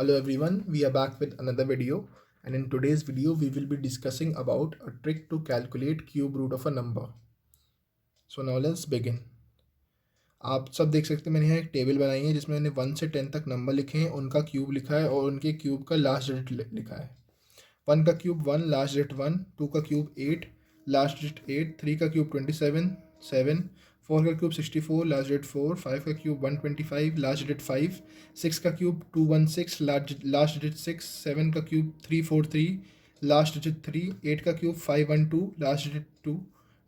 Hello everyone, we are back with another video, and in today's video we will be discussing about a trick to calculate cube root of a number. So now let's begin. आप सब देख सकते हैं मैंने यहाँ एक table बनाई है जिसमें मैंने 1 से 10 तक नंबर लिखे हैं, उनका क्यूब लिखा है और उनके क्यूब का लास्ट डिजिट लिखा है। 1 का क्यूब 1, लास्ट डिजिट 1, 2 का क्यूब 8, लास्ट डिजिट 8, 3 का क्यूब 27, 7, 4 का क्यूब 64, लास्ट डिजिट 4, 5 का क्यूब 125, लास्ट डिजिट 5, 6 का क्यूब 216, लास्ट डिजिट 6, 7 का क्यूब 343, लास्ट डिजिट 3, 8 का क्यूब 512, लास्ट डिजिट 2,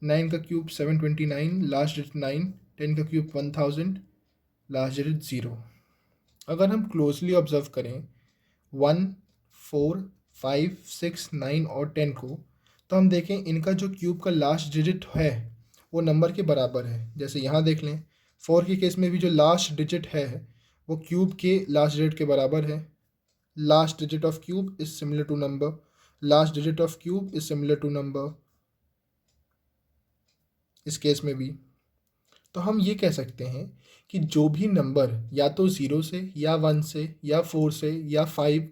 9 का क्यूब 729, लास्ट डिजिट 9, 10 का क्यूब 1000, लास्ट डिजिट 0। अगर हम क्लोजली ऑब्जर्व करें 1, 4, 5, 6, 9 और 10 को, तो हम देखें इनका जो क्यूब का लास्ट डिजिट है वो नंबर के बराबर है। जैसे यहाँ देख लें 4 के केस में भी जो लास्ट डिजिट है वो क्यूब के लास्ट डिजिट के बराबर है। Last digit of cube is similar to number, last digit of cube is similar to number इस केस में भी। तो हम ये कह सकते हैं कि जो भी नंबर या तो 0 से या 1 से या 4 से या 5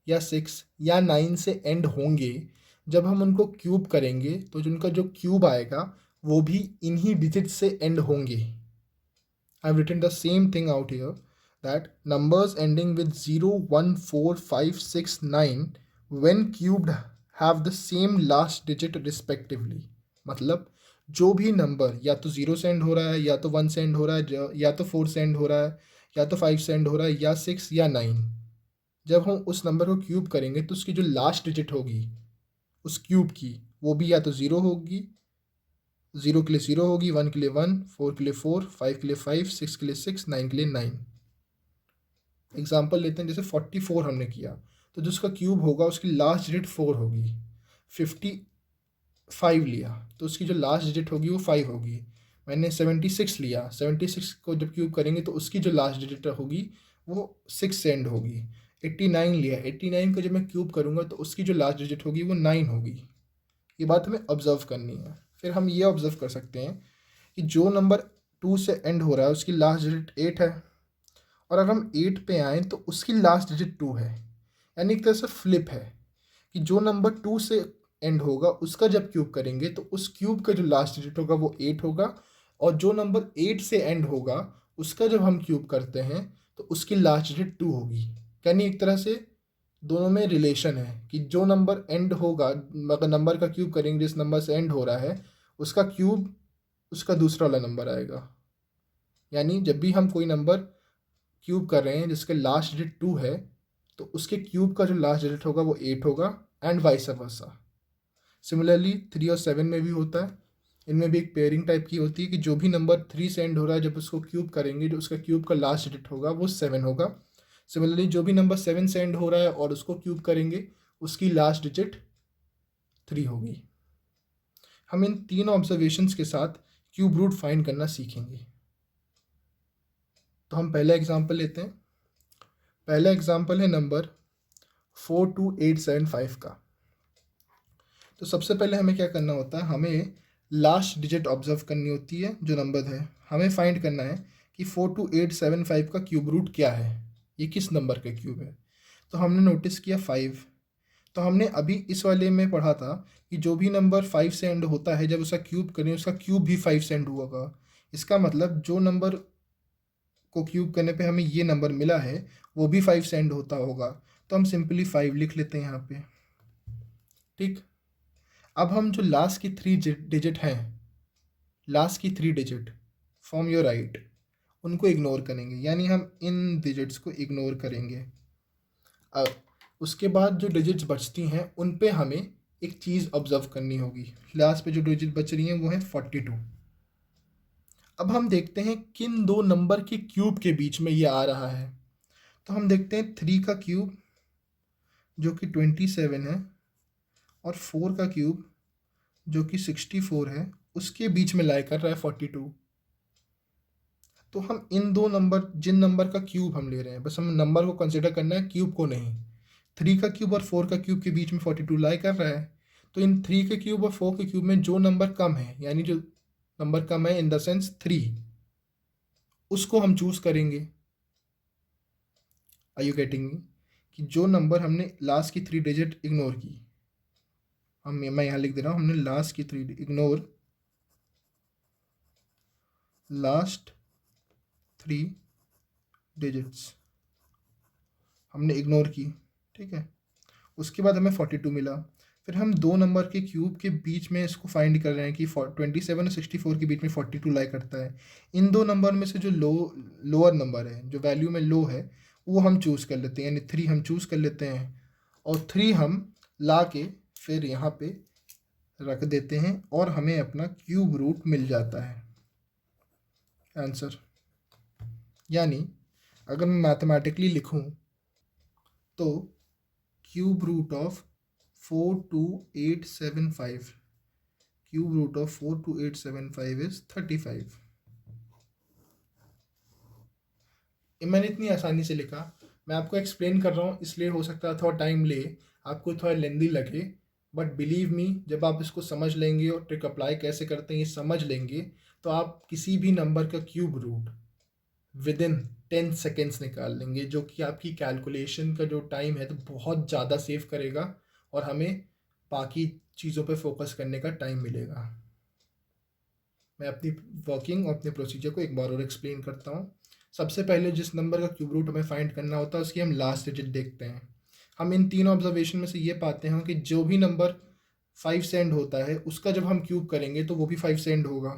या 6 या 9 से एंड होंगे, जब हम उनको क्यूब करेंगे तो उनका जो क्यूब आएगा वो भी इन्हीं डिजिट से एंड होंगे। I have written the same thing out here that numbers ending with 0, 1, 4, 5, 6, 9 when cubed have the same last digit respectively. मतलब जो भी नंबर या तो 0 से एंड हो रहा है, या तो 1 से एंड हो रहा है, या तो 4 से एंड हो रहा है, या तो 5 से एंड हो रहा है, या 6 या 9, जब हम उस नंबर को क्यूब करेंगे तो उसकी जो लास्ट डिजिट होगी उस क्यूब की वो भी या तो 0 होगी, 0 के लिए 0 होगी, 1 के लिए 1, 4 के लिए 4, 5 के लिए 5, 6 के लिए 6, 9 के लिए 9। एग्जाम्पल लेते हैं, जैसे 44 हमने किया तो जो उसका क्यूब होगा उसकी लास्ट डिजिट 4 होगी। 55 लिया तो उसकी जो लास्ट डिजिट होगी वो 5 होगी। मैंने 76 लिया, 76 को जब क्यूब करेंगे तो उसकी जो लास्ट डिजिट होगी वो 6 से एंड होगी। 89 लिया, 89 को जब मैं क्यूब करूँगा तो उसकी जो लास्ट डिजिट होगी वो 9 होगी। ये बात हमें ऑब्जर्व करनी है। फिर हम ये ऑब्जर्व कर सकते हैं कि जो नंबर 2 से एंड हो रहा है उसकी लास्ट डिजिट 8 है, और अगर हम 8 पे आएँ तो उसकी लास्ट डिजिट 2 है। यानी एक तरह से फ्लिप है कि जो नंबर 2 से एंड होगा उसका जब क्यूब करेंगे तो उस क्यूब का जो लास्ट डिजिट होगा वो 8 होगा, और जो नंबर 8 से एंड होगा उसका जब हम क्यूब करते हैं तो उसकी लास्ट डिजिट 2 होगी। यानी एक तरह से दोनों में रिलेशन है कि जो नंबर एंड होगा, अगर नंबर का क्यूब करेंगे जिस नंबर से एंड हो रहा है उसका क्यूब उसका दूसरा वाला नंबर आएगा। यानी जब भी हम कोई नंबर क्यूब कर रहे हैं जिसके लास्ट डिजिट 2 है तो उसके क्यूब का जो लास्ट डिजिट होगा वो 8 होगा, एंड वाइस वर्सा। सिमिलरली 3 और 7 में भी होता है। इनमें भी एक पेयरिंग टाइप की होती है कि जो भी नंबर 3 से एंड हो रहा है जब उसको क्यूब करेंगे जो उसका क्यूब का लास्ट डिजिट होगा वो 7 होगा। सिमिलरली जो भी नंबर 7 से एंड हो रहा है और उसको क्यूब करेंगे उसकी लास्ट डिजिट 3 होगी। हम इन तीन ऑब्जर्वेशंस के साथ क्यूब रूट फाइंड करना सीखेंगे। तो हम पहला एग्जांपल लेते हैं। पहला एग्जांपल है नंबर 42875 का। तो सबसे पहले हमें क्या करना होता है, हमें लास्ट डिजिट ऑब्जर्व करनी होती है जो नंबर है। हमें फाइंड करना है कि 42875 का क्यूब रूट क्या है, ये किस नंबर का क्यूब है। तो हमने नोटिस किया 5। तो हमने अभी इस वाले में पढ़ा था कि जो भी नंबर 5 से एंड होता है जब उसका क्यूब करें उसका क्यूब भी 5 से एंड होगा। इसका मतलब जो नंबर को क्यूब करने पे हमें ये नंबर मिला है वो भी 5 से एंड होता होगा। तो हम सिंपली 5 लिख लेते हैं यहाँ पे। ठीक, अब हम जो लास्ट की 3 डिजिट हैं, लास्ट की 3 डिजिट फ्रॉम योर राइट, उनको इग्नोर करेंगे, यानी हम इन डिजिट्स को इग्नोर करेंगे। अब उसके बाद जो डिजिट्स बचती हैं उन पे हमें एक चीज़ ऑब्जर्व करनी होगी। लास्ट पे जो डिजिट बच रही हैं वो है 42। अब हम देखते हैं किन दो नंबर के क्यूब के बीच में ये आ रहा है। तो हम देखते हैं 3 का क्यूब जो कि 27 है और 4 का क्यूब जो कि 64 है, उसके बीच में लाई कर रहा है 42। तो हम इन दो नंबर, जिन नंबर का क्यूब हम ले रहे हैं, बस हम नंबर को कंसिडर करना है, क्यूब को नहीं। 3 का क्यूब और 4 का क्यूब के बीच में 42 लाई कर रहा है। तो इन 3 के क्यूब और 4 के क्यूब में जो नंबर कम है, यानी जो नंबर कम है इन द सेंस 3, उसको हम चूज करेंगे। Are you getting me? कि जो नंबर हमने लास्ट की 3 डिजिट इग्नोर की, मैं यहाँ लिख दे रहा हूँ, हमने लास्ट की 3 इग्नोर लास्ट 3 डिजिट्स हमने इग्नोर की, ठीक है। उसके बाद हमें 42 मिला। फिर हम दो नंबर के क्यूब के बीच में इसको फाइंड कर रहे हैं कि 27 और 64 के बीच में 42 लाई करता है। इन दो नंबर में से जो लोअर नंबर है, जो वैल्यू में लो है, वो हम चूज़ कर लेते हैं, यानी 3 हम चूज़ कर लेते हैं और 3 हम ला के फिर यहाँ पे रख देते हैं और हमें अपना क्यूब रूट मिल जाता है आंसर। यानी अगर मैं मैथमेटिकली लिखूं तो cube root of 42875, cube root of 42875 is 35। मैंने इतनी आसानी से लिखा, मैं आपको एक्सप्लेन कर रहा हूँ इसलिए हो सकता है थोड़ा टाइम ले, आपको थोड़ा लेंदी लगे, बट बिलीव मी जब आप इसको समझ लेंगे और ट्रिक अप्लाई कैसे करते हैं ये समझ लेंगे तो आप किसी भी नंबर का cube root within 10 seconds निकाल लेंगे, जो कि आपकी कैलकुलेशन का जो टाइम है तो बहुत ज़्यादा सेव करेगा और हमें बाकी चीज़ों पे फोकस करने का टाइम मिलेगा। मैं अपनी वर्किंग और अपने प्रोसीजर को एक बार और एक्सप्लेन करता हूँ। सबसे पहले जिस नंबर का क्यूब रूट हमें फाइंड करना होता है उसकी हम लास्ट डिजिट देखते हैं। हम इन तीनों ऑब्जर्वेशन में से ये पाते हैं कि जो भी नंबर 5 से एंड होता है उसका जब हम क्यूब करेंगे तो वो भी 5 से एंड होगा।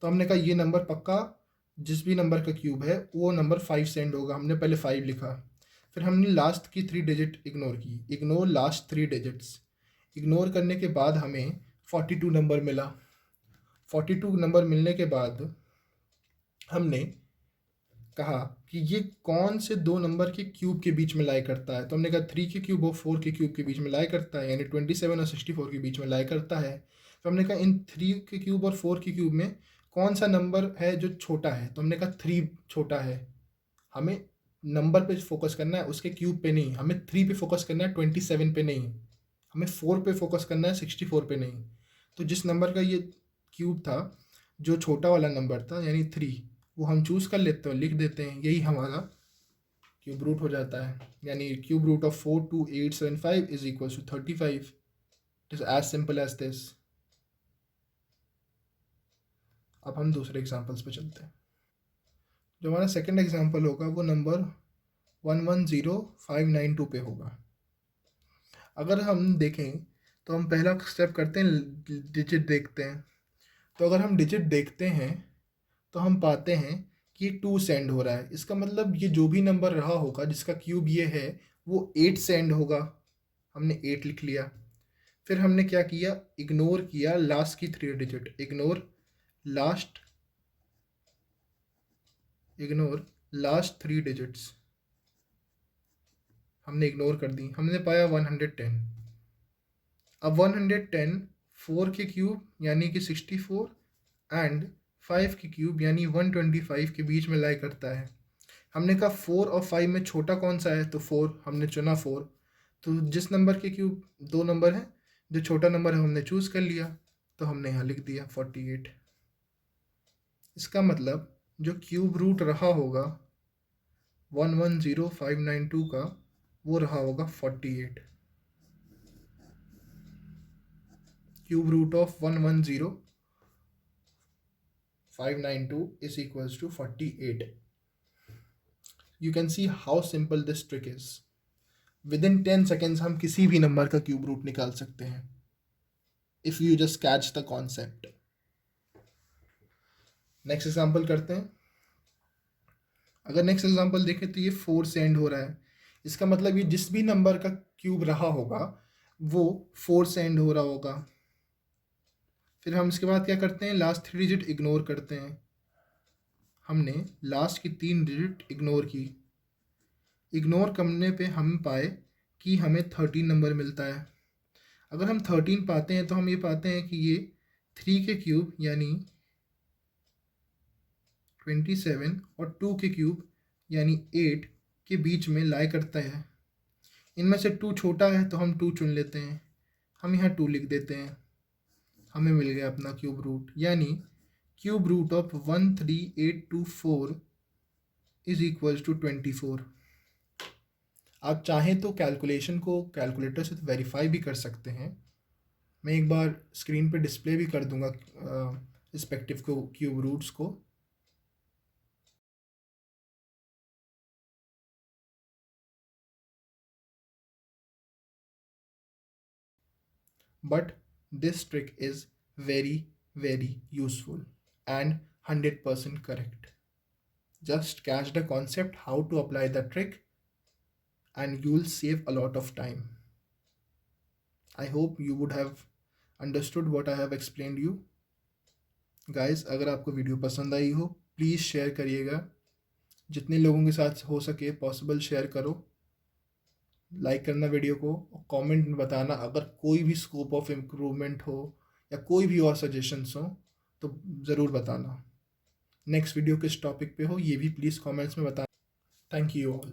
तो हमने कहा ये नंबर पक्का जिस भी नंबर का क्यूब है वो नंबर 5 से एंड होगा। हमने पहले 5 लिखा, फिर हमने लास्ट की 3 डिजिट इग्नोर की, इग्नोर लास्ट 3 डिजिट्स। इग्नोर करने के बाद हमें 42 नंबर मिला। 42 नंबर मिलने के बाद हमने कहा कि ये कौन से दो नंबर के क्यूब के बीच में लाई करता है। तो हमने कहा 3 के क्यूब और 4 के क्यूब के बीच में लाई करता है, यानी 27 और 64 के बीच में लाई करता है। तो हमने कहा इन 3 के क्यूब और 4 के क्यूब में कौन सा नंबर है जो छोटा है। तो हमने कहा 3 छोटा है। हमें नंबर पे फोकस करना है, उसके क्यूब पे नहीं। हमें 3 पे फोकस करना है, 27 पे नहीं। हमें 4 पे फोकस करना है, 64 पे नहीं। तो जिस नंबर का ये क्यूब था जो छोटा वाला नंबर था यानी 3, वो हम चूज़ कर लेते हैं, लिख देते हैं, यही हमारा क्यूब रूट हो जाता है। यानी cube root of 42875 is equal to 35। It is as simple as this. अब हम दूसरे एग्जाम्पल्स पे चलते हैं। जो हमारा सेकेंड एग्जाम्पल होगा वो नंबर 110592 पे होगा। अगर हम देखें तो हम पहला स्टेप करते हैं, डिजिट देखते हैं। तो अगर हम डिजिट देखते हैं तो हम पाते हैं कि 2 सेंड हो रहा है। इसका मतलब ये जो भी नंबर रहा होगा जिसका क्यूब ये है वो 8 सेंड होगा। हमने 8 लिख लिया। फिर हमने क्या किया, इग्नोर किया लास्ट की 3 डिजिट, इग्नोर लास्ट 3 डिजिट्स हमने इग्नोर कर दी। हमने पाया 110। अब 110 4 के क्यूब यानी कि 64 एंड 5 के क्यूब यानी 125 के बीच में लाई करता है। हमने कहा 4 और 5 में छोटा कौन सा है, तो 4 हमने चुना 4। तो जिस नंबर के क्यूब दो नंबर हैं, जो छोटा नंबर है हमने चूज़ कर लिया, तो हमने यहाँ लिख दिया 48। इसका मतलब जो क्यूब रूट रहा होगा 110592 का वो रहा होगा 48। Cube root of 110592 is equals to 48. You can see how simple this trick is. Within 10 seconds हम किसी भी नंबर का क्यूब रूट निकाल सकते हैं if you just catch the concept. Next example करते हैं। अगर नेक्स्ट एग्जाम्पल देखें तो ये 4 से एंड हो रहा है। इसका मतलब ये जिस भी नंबर का क्यूब रहा होगा वो 4 से एंड हो रहा होगा। फिर हम इसके बाद क्या करते हैं, लास्ट 3 डिजिट इग्नोर करते हैं। हमने लास्ट की 3 डिजिट इग्नोर की। इग्नोर करने पे हम पाए कि हमें 13 नंबर मिलता है। अगर हम 13 पाते हैं तो हम ये पाते हैं कि ये 3 के क्यूब यानी 27 और 2 के क्यूब यानी 8 के बीच में लाई करता है। इनमें से 2 छोटा है तो हम 2 चुन लेते हैं, हम यहाँ 2 लिख देते हैं। हमें मिल गया अपना क्यूब रूट, यानी cube root of 13824 is equals to 24। आप चाहें तो कैलकुलेशन को कैलकुलेटर से वेरीफाई भी कर सकते हैं। मैं एक बार स्क्रीन पे डिस्प्ले भी कर दूंगा रिस्पेक्टिव को क्यूब रूट्स को। But this trick is very, very useful and 100% correct. Just catch the concept how to apply the trick and you will save a lot of time. I hope you would have understood what I have explained you. Guys, अगर आपको video पसंद आई हो please share करिएगा, जितने लोगों के साथ हो सके पॉसिबल शेयर करो, लाइक करना वीडियो को, कमेंट में बताना अगर कोई भी स्कोप ऑफ इम्प्रूवमेंट हो या कोई भी और सजेशंस हो तो ज़रूर बताना। नेक्स्ट वीडियो किस टॉपिक पे हो ये भी प्लीज़ कमेंट्स में बताना। Thank you all.